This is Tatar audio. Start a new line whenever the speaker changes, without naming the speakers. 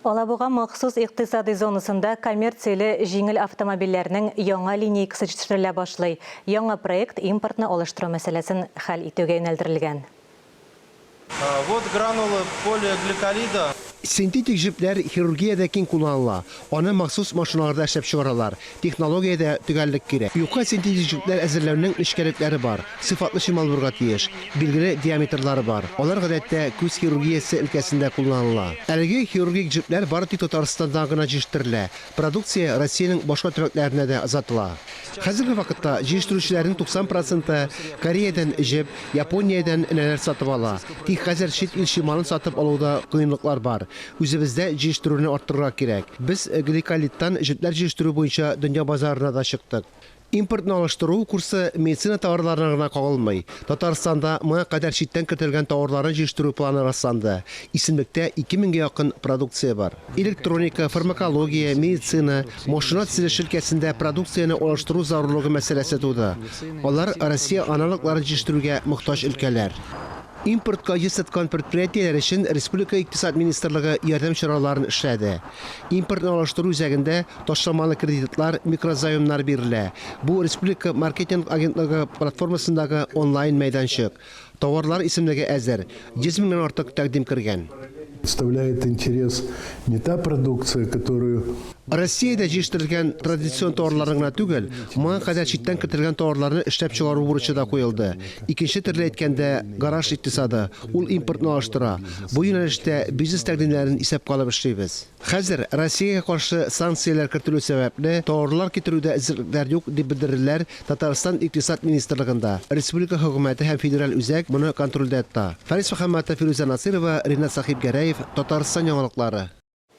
Олабуға махсус иқтисади зонасында коммерциялы жеңіл автомобильләрнең яңа линейкасы җитештерелә башлый. Яңа проект импортны алыштыру мәсьәләсен хәл итүгә юнәлдерелгән.
Вот гранулы полигликолида.
Sintetik jipler хирургияда киң кулланыла. Аны махсус машиналарда эшләп чыгаралар. Технологиядә төгәллек кирәк. Юка синтетик жиплер әзерләүнең эшкәлекләре бар. Сыйфатлы шимал булырга тиеш. Билгеле диаметрлары бар. Алар гадәттә күз хирургиясе өлкәсендә кулланыла. Әлеге хирургик жиплер бары тик Татарстанда гына җитештерелә. Продукция Россиянең башка төбәкләренә дә озатыла. Хәзерге вакытта җитештерүчеләрнең 90% Кореядан җип, Япониядән энәләр сатып ала. Тик хәзер чит ил шималын сатып алуда кыенлыклар бар. Үзебездә җитештерүне арттырырга кирәк. Без гликолиттан җипләр җитештерү буенча дөнья базарына да чыктык. Импортны алыштыру курсы медицина товарларына гына кагылмый. Татарстанда моңа кадәр читтән кертелгән товарларны җитештерү планы расланды. Исемлектә 2000 га якын продукция бар. Электроника, фармакология, медицина, машина төзелеше өлкәсендә продукцияне алыштыру зарурлыгы мәсьәләсе туды. Алар Россия аналогларын җитештерүгә мохтаҗ өлкәләр. Импортка җитсәткән предприятиеләр өчен Республика икътисад министрлыгы ярдәм чараларын эшләде. Импортны алыштыру үзәгендә ташламалы кредитлар, микрозаймнар бирелә. Бу Республика маркетинг агентлыгы платформасындагы онлайн мәйданчык. Товарлар исемлеге әзер. 100 меңнән артык тәкъдим кергән.
Представляет интерес не та продукция, которую
Россиядә җитештерелгән традицион товарларны гына түгел, моңа кадәр читтән кертелгән товарларны эшләп чыгару бурычы да куелды. Икенче төрле әйткәндә, гараж икътисады, ул импортны алыштыра. Бу юнәлештә бизнес тәкъдимнәрен исәпкә алып эшлибез. Хәзер Россиягә каршы санкцияләр кертелү сәбәпле товарлар китерүдә әзерлекләр юк дип белдерделәр Татарстан икътисад министрлыгында. Республика хөкүмәте һәм федераль үзәк моны контрольдә тота. Фарис Мөхәммәтов, Фируза Насирова, Ринат Сахибгәрәев, Татарстан яңалыклары.